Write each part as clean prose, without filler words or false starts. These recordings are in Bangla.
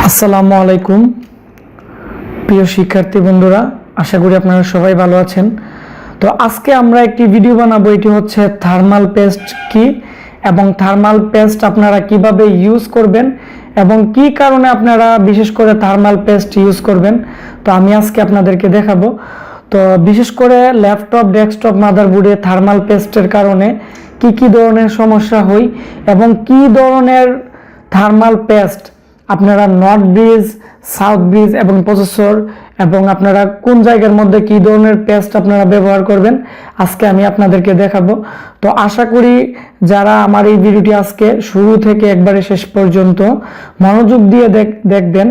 আসসালামু আলাইকুম প্রিয় শিক্ষার্থী বন্ধুরা, আশা করি আপনারা সবাই ভালো আছেন। তো আজকে আমরা একটি ভিডিও বানাবো, এটি হচ্ছে থার্মাল পেস্ট কি এবং থার্মাল পেস্ট আপনারা কিভাবে ইউজ করবেন এবং কি কারণে আপনারা বিশেষ করে থার্মাল পেস্ট ইউজ করবেন। তো আমি আজকে আপনাদেরকে দেখাবো। তো বিশেষ করে ল্যাপটপ, ডেস্কটপ, মাদারবোর্ডে থার্মাল পেস্টের কারণে কি ধরনের সমস্যা হয় এবং কি ধরনের থার্মাল পেস্ট আপনারা নর্থ ব্রিজ, সাউথ ব্রিজ এবং প্রসেসর এবং আপনারা কোন জায়গার মধ্যে কি ধরনের পেস্ট আপনারা ব্যবহার করবেন আজকে আমি আপনাদেরকে দেখাবো। তো আশা করি যারা আমার এই ভিডিওটি আজকে শুরু থেকে একবারে শেষ পর্যন্ত মনোযোগ দিয়ে দেখবেন,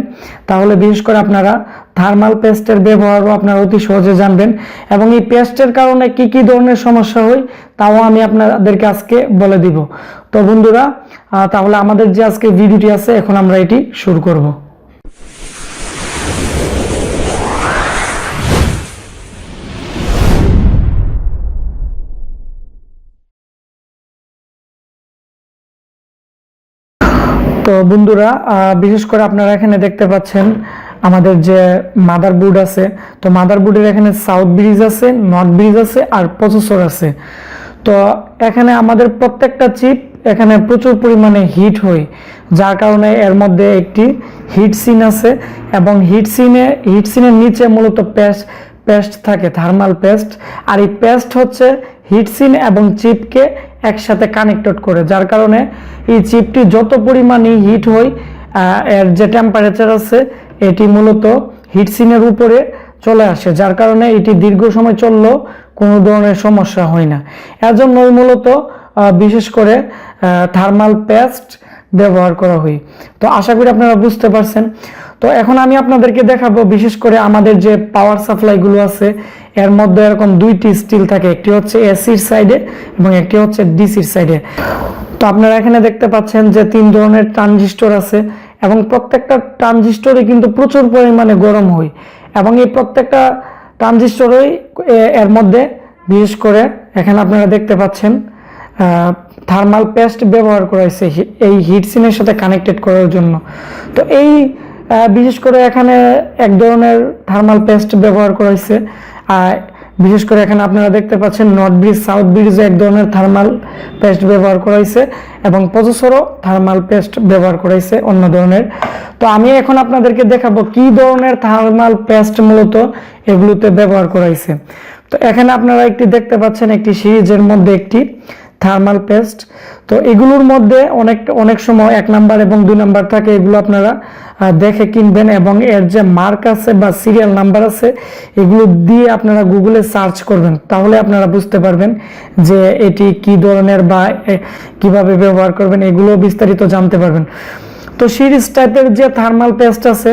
তাহলে বিশেষ করে আপনারা থার্মাল পেস্টের ব্যবহারও আপনারা অতি সহজে জানবেন এবং এই পেস্টের কারণে কি ধরনের সমস্যা হয় তাও আমি আপনাদেরকে আজকে বলে দিব। তো বন্ধুরা, তাহলে আমাদের যে আজকে ভিডিওটি আছে এখন আমরা এটি শুরু করব। তো বন্ধুরা, বিশেষ করে আপনারা এখানে দেখতে পাচ্ছেন আমাদের যে মাদারবোর্ড আছে। তো মাদারবোর্ডের এখানে সাউথ ব্রিজ আছে, নর্থ ব্রিজ আছে আর প্রসেসর আছে। তো এখানে আমাদের প্রত্যেকটা চিপ এখানে প্রচুর পরিমাণে হিট হয়, যার কারণে এর মধ্যে একটি হিট সিন আছে এবং হিট সিনের নিচে মূলত পেস্ট থাকে, থার্মাল পেস্ট। আর এই পেস্ট হচ্ছে হিট সিন এবং চিপকে একসাথে কানেক্টেড করে, যার কারণে এই চিপটি যত পরিমাণে হিট হয় এর যে টেম্পারেচার আছে এটি মূলত হিট সিনের উপরে চলে আসে, যার কারণে এটি দীর্ঘ সময় চললেও কোনো ধরনের সমস্যা হয় না। এর জন্যই মূলত বিশেষ করে থার্মাল পেস্ট ব্যবহার করা হয়। তো আশা করি আপনারা বুঝতে পারছেন। তো এখন আমি আপনাদেরকে দেখাবো বিশেষ করে আমাদের যে পাওয়ার সাপ্লাইগুলো আছে এর মধ্যে এরকম দুইটি স্টিল থাকে, একটি হচ্ছে এসির সাইডে এবং একটি হচ্ছে ডিসির সাইডে। তো আপনারা এখানে দেখতে পাচ্ছেন যে 3 ধরনের ট্রানজিস্টর আছে এবং প্রত্যেকটা ট্রানজিস্টরে কিন্তু প্রচুর পরিমাণে গরম হয় এবং এই প্রত্যেকটা ট্রানজিস্টরই এর মধ্যে বিশেষ করে এখানে আপনারা দেখতে পাচ্ছেন থার্মাল পেস্ট ব্যবহার করা হয়েছে এই হিট সিনের সাথে কানেক্টেড করার জন্য। তো এই বিশেষ করে এখানে এক ধরনের থার্মাল পেস্ট ব্যবহার করা হয়েছে, বিশেষ করে এখানে আপনারা দেখতে পাচ্ছেন নর্থ ব্রিজ, সাউথ ব্রিজে এক ধরনের থার্মাল পেস্ট ব্যবহার করা হয়েছে এবং প্রসেসরও থার্মাল পেস্ট ব্যবহার করা হয়েছে অন্য ধরনের। তো আমি এখন আপনাদেরকে দেখাবো কি ধরনের থার্মাল পেস্ট মূলত এগুলোতে ব্যবহার করা হয়েছে। তো এখানে আপনারা একটি দেখতে পাচ্ছেন একটি সিরিজের মধ্যে একটি থার্মাল পেস্ট। তো এগুলোর মধ্যে অনেক সময় 1 নাম্বার এবং 2 নাম্বার থাকে, এগুলো আপনারা দেখে কিনবেন এবং এর যে মার্ক আছে বা সিরিয়াল নাম্বার আছে এগুলো দিয়ে আপনারা গুগলে সার্চ করবেন, তাহলে আপনারা বুঝতে পারবেন যে এটি কি ধরনের বা কিভাবে ব্যবহার করবেন, এগুলো বিস্তারিত জানতে পারবেন। তো সিরিজ টাইপের যে থার্মাল পেস্ট আছে,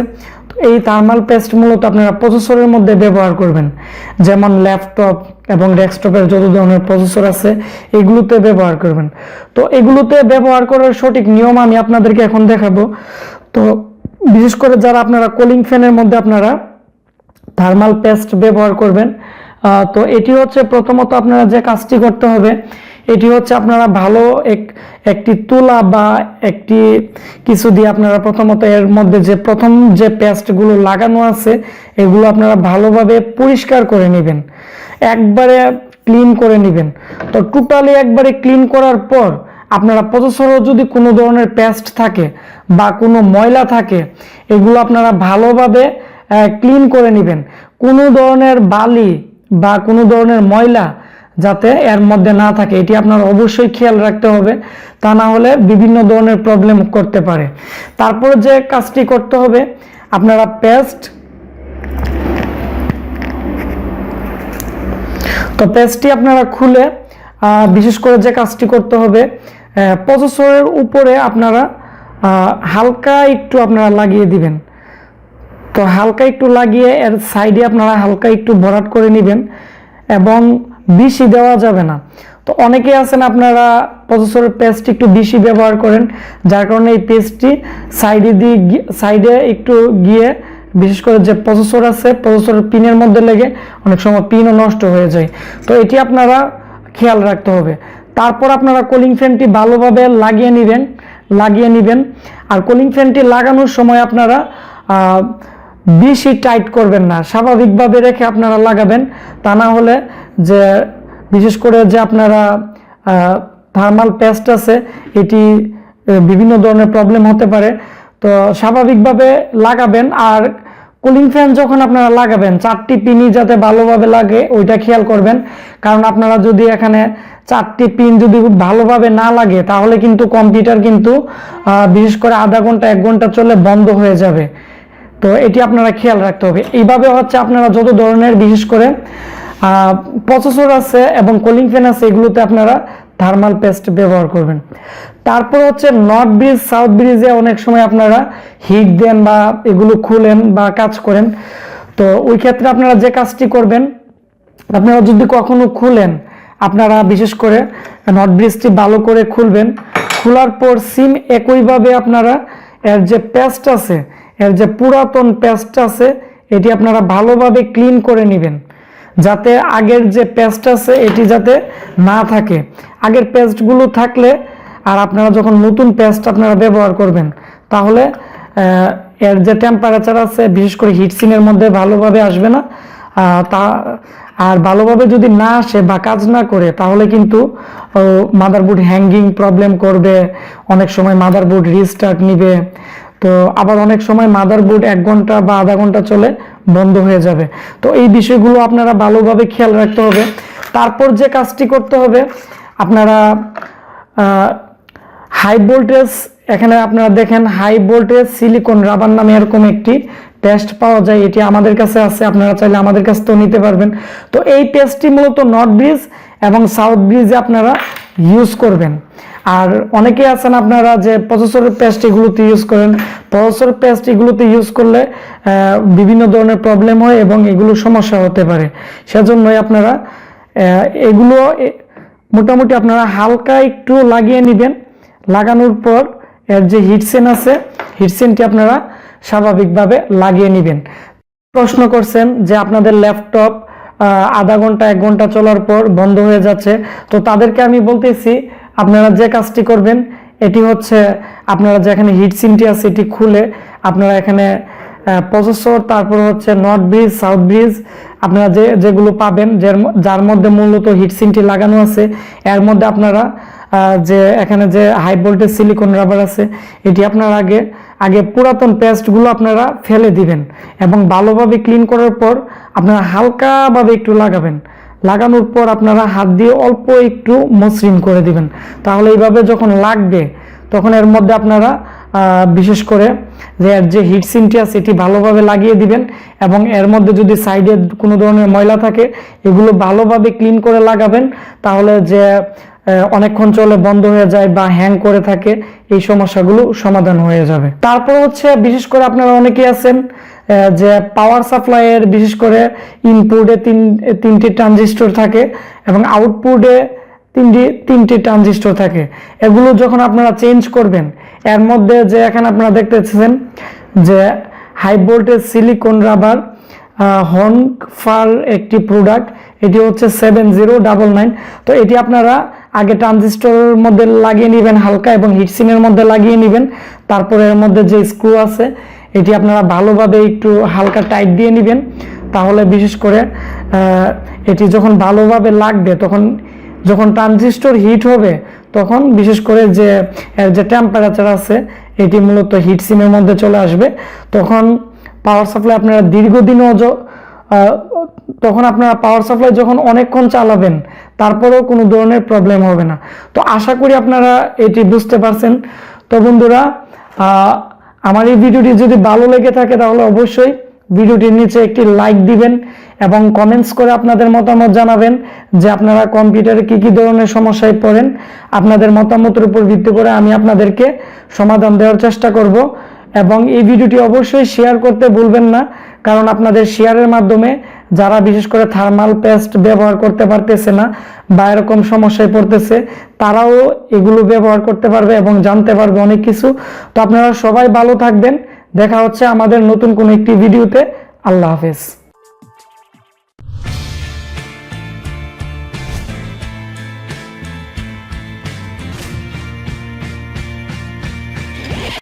এই থার্মাল পেস্ট মূলত আপনারা প্রসেসরের মধ্যে ব্যবহার করবেন, যেমন ল্যাপটপ এবং ডেস্কটপের যত ধরনের প্রসেসর আছে এগুলোতে ব্যবহার করবেন। তো এগুলোতে ব্যবহার করার সঠিক নিয়ম আমি আপনাদেরকে এখন দেখাবো। তো বিশেষ করে যারা আপনারা কুলিং ফ্যানের মধ্যে আপনারা থার্মাল পেস্ট ব্যবহার করবেন, তো এটি হচ্ছে প্রথমত আপনারা যে কাজটি করতে হবে এটি হচ্ছে আপনারা ভালো একটি তুলা বা একটি কিছু দিয়ে আপনারা প্রথমত এর মধ্যে যে প্রথম যে পেস্টগুলো লাগানো আছে এগুলো আপনারা ভালোভাবে পরিষ্কার করে নেবেন, একবারে ক্লিন করে নেবেন। তো টোটালি একবারে ক্লিন করার পর আপনারা প্রসেসরও যদি কোনো ধরনের পেস্ট থাকে বা কোনো ময়লা থাকে এগুলো আপনারা ভালোভাবে ক্লিন করে নেবেন। কোনো ধরনের বালি বা কোনো ধরনের ময়লা যাতে এর মধ্যে না থাকে এটি আপনার অবশ্যই খেয়াল রাখতে হবে, তা না হলে বিভিন্ন ধরনের প্রবলেম করতে পারে। তারপরে যে কাজটি করতে হবে আপনারা পেস্টটি আপনারা খুলে বিশেষ করে যে কাজটি করতে হবে প্রসেসরের উপরে আপনারা হালকা একটু আপনারা লাগিয়ে দিবেন। তো হালকা একটু লাগিয়ে এর সাইডে আপনারা হালকা একটু ভরাট করে নেবেন এবং বেশি দেওয়া যাবে না। তো অনেকে আছেন আপনারা প্রসেসরের পেস্ট একটু বেশি ব্যবহার করেন, যার কারণে এই পেস্টটি সাইডে একটু গিয়ে বিশেষ করে যে প্রসেসর আছে প্রসেসরের পিনের মধ্যে লেগে অনেক সময় পিনও নষ্ট হয়ে যায়। তো এটি আপনারা খেয়াল রাখতে হবে। তারপর আপনারা কুলিং ফ্যানটি ভালোভাবে লাগিয়ে নেবেন, লাগিয়ে নেবেন। আর কুলিং ফ্যানটি লাগানোর সময় আপনারা বেশি টাইট করবেন না, স্বাভাবিকভাবে রেখে আপনারা লাগাবেন। তা না হলে যে বিশেষ করে যে আপনারা থার্মাল পেস্ট আছে এটি বিভিন্ন ধরনের প্রবলেম হতে পারে। তো স্বাভাবিকভাবে লাগাবেন। আর কুলিং ফ্যান যখন আপনারা লাগাবেন 4টি পিনই যাতে ভালোভাবে লাগে ওইটা খেয়াল করবেন। কারণ আপনারা যদি এখানে 4টি পিন যদি ভালোভাবে না লাগে তাহলে কিন্তু কম্পিউটার কিন্তু বিশেষ করে আধা ঘন্টা 1 ঘন্টা চলে বন্ধ হয়ে যাবে। তো এটি আপনারা খেয়াল রাখতে হবে। এইভাবে হচ্ছে আপনারা যত ধরনের বিশেষ করে প্রসেসর আছে এবং কুলিং ফ্যান আছে এগুলোতে আপনারা থার্মাল পেস্ট ব্যবহার করবেন। তারপর হচ্ছে নর্থ ব্রিজ সাউথ ব্রিজে অনেক সময় আপনারা হিট দেন বা এগুলো খুলেন বা কাজ করেন। তো ওই ক্ষেত্রে আপনারা যে কাজটি করবেন, আপনারা যদি কখনো খুলেন আপনারা বিশেষ করে নর্থ ব্রিজটি ভালো করে খুলবেন। খোলার পর সিম একইভাবে আপনারা এর যে পেস্ট আছে, এর যে পুরাতন পেস্ট আছে এটি আপনারা ভালোভাবে ক্লিন করে নেবেন, যাতে আগের যে পেস্ট আছে এটি যাতে না থাকে। আগের পেস্টগুলো থাকলে আর আপনারা যখন নতুন পেস্ট আপনারা ব্যবহার করবেন তাহলে এর যে টেম্পারেচার আছে বিশেষ করে হিটসিনের মধ্যে ভালোভাবে আসবে না। আর ভালোভাবে যদি না আসে বা কাজ না করে তাহলে কিন্তু মাদারবোর্ড হ্যাঙ্গিং প্রবলেম করবে, অনেক সময় মাদারবোর্ড রিস্টার্ট নিবে। তো আবার অনেক সময় মাদারবোর্ড 1 ঘন্টা বা আধা ঘন্টা চলে বন্ধ হয়ে যাবে। তো এই বিষয়গুলো আপনারা ভালোভাবে খেয়াল রাখতে হবে। তারপর যে কাজটি করতে হবে, আপনারা হাই ভোল্টেজ, এখানে আপনারা দেখেন হাই ভোল্টেজ সিলিকন রাবার নামে এরকম একটি পেস্ট পাওয়া যায়। এটি আমাদের কাছে আছে, আপনারা চাইলে আমাদের কাছ থেকেও নিতে পারবেন। তো এই পেস্টটি মূলত নর্থ ব্রিজ এবং সাউথ ব্রিজে আপনারা ইউজ করবেন। আর অনেকেই আছেন আপনারা যে প্রসেসরের পেস্ট এগুলোতে ইউজ করেন, প্রসেসর পেস্ট এগুলোতে ইউজ করলে বিভিন্ন ধরনের প্রবলেম হয় এবং এগুলো সমস্যা হতে পারে। সেজন্যই আপনারা এগুলো মোটামুটি আপনারা হালকা একটু লাগিয়ে নেবেন। লাগানোর পর এর যে হিটসিন আছে হিটসিনটি আপনারা স্বাভাবিকভাবে লাগিয়ে নেবেন। প্রশ্ন করছেন যে আপনাদের ল্যাপটপ আধা ঘন্টা 1 ঘন্টা চলার পর বন্ধ হয়ে যাচ্ছে, তো তাদেরকে আমি বলতেছি আপনারা যে কাজটি করবেন এটি হচ্ছে আপনারা যেখানে হিটসিনটি আছে এটি খুলে আপনারা এখানে প্রসেসর, তারপর হচ্ছে নর্থ ব্রিজ সাউথ ব্রিজ আপনারা যেগুলো পাবেন যার মধ্যে মূলত হিটসিনটি লাগানো আছে এর মধ্যে আপনারা যে এখানে যে হাই ভোল্টেজ সিলিকন রাবার আছে এটি আপনারা আগে পুরাতন পেস্টগুলো আপনারা ফেলে দিবেন এবং ভালোভাবে ক্লিন করার পর আপনারা হালকাভাবে একটু লাগাবেন। লাগানোর পর আপনারা হাত দিয়ে অল্প একটু মসৃণ করে দিবেন। তাহলে এইভাবে যখন লাগবে তখন এর মধ্যে আপনারা বিশেষ করে যে হিটসিনটি আছে এটি ভালোভাবে লাগিয়ে দিবেন এবং এর মধ্যে যদি সাইডে কোনো ধরনের ময়লা থাকে এগুলো ভালোভাবে ক্লিন করে লাগাবেন। তাহলে যে অনেকক্ষণ চলে বন্ধ হয়ে যায় বা হ্যাং করে থাকে এই সমস্যাগুলো সমাধান হয়ে যাবে। তারপর হচ্ছে বিশেষ করে আপনারা অনেকেই আছেন যে পাওয়ার সাপ্লাইয়ের বিশেষ করে ইনপুটে 3টি ট্রানজিস্টর থাকে এবং আউটপুটে 3টি ট্রানজিস্টর থাকে। এগুলো যখন আপনারা চেঞ্জ করবেন এর মধ্যে যে এখানে আপনারা দেখতেছেন যে হাই ভোল্টেজ সিলিকন রাবার হনফার একটি প্রোডাক্ট, এটি হচ্ছে 7099। তো এটি আপনারা আগে ট্রানজিস্টরের মধ্যে লাগিয়ে নেবেন হালকা এবং হিটসিনের মধ্যে লাগিয়ে নেবেন। তারপরে এর মধ্যে যে স্ক্রু আছে এটি আপনারা ভালোভাবে একটু হালকা টাইট দিয়ে নেবেন। তাহলে বিশেষ করে এটি যখন ভালোভাবে লাগবে তখন যখন ট্রানজিস্টর হিট হবে তখন বিশেষ করে যে এর যে টেম্পারেচার আছে এটি মূলত হিটসিনের মধ্যে চলে আসবে। তখন পাওয়ার সাপ্লাই আপনারা দীর্ঘদিনও তখন আপনারা পাওয়ার সাপ্লাই যখন অনেকক্ষণ চালাবেন তারপরেও কোনো ধরনের প্রবলেম হবে না। তো আশা করি আপনারা এটি বুঝতে পারছেন। তো বন্ধুরা, আমার এই ভিডিওটি যদি ভালো লেগে থাকে তাহলে অবশ্যই ভিডিওটির নিচে একটি লাইক দিবেন এবং কমেন্টস করে আপনাদের মতামত জানাবেন যে আপনারা কম্পিউটারে কি কি ধরনের সমস্যায় পড়েন। আপনাদের মতামতের উপর ভিত্তি করে আমি আপনাদেরকে সমাধান দেওয়ার চেষ্টা করব এবং এই ভিডিওটি অবশ্যই শেয়ার করতে ভুলবেন না, কারণ আপনাদের শেয়ারের মাধ্যমে যারা বিশেষ করে থার্মাল পেস্ট ব্যবহার করতে পারতেছে না বা এরকম সমস্যায় পড়তেছে তারাও এগুলো ব্যবহার করতে পারবে এবং জানতে পারবে অনেক কিছু। তো আপনারা সবাই ভালো থাকবেন। দেখা হচ্ছে আমাদের নতুন কোনো একটি ভিডিওতে। আল্লাহ হাফেজ।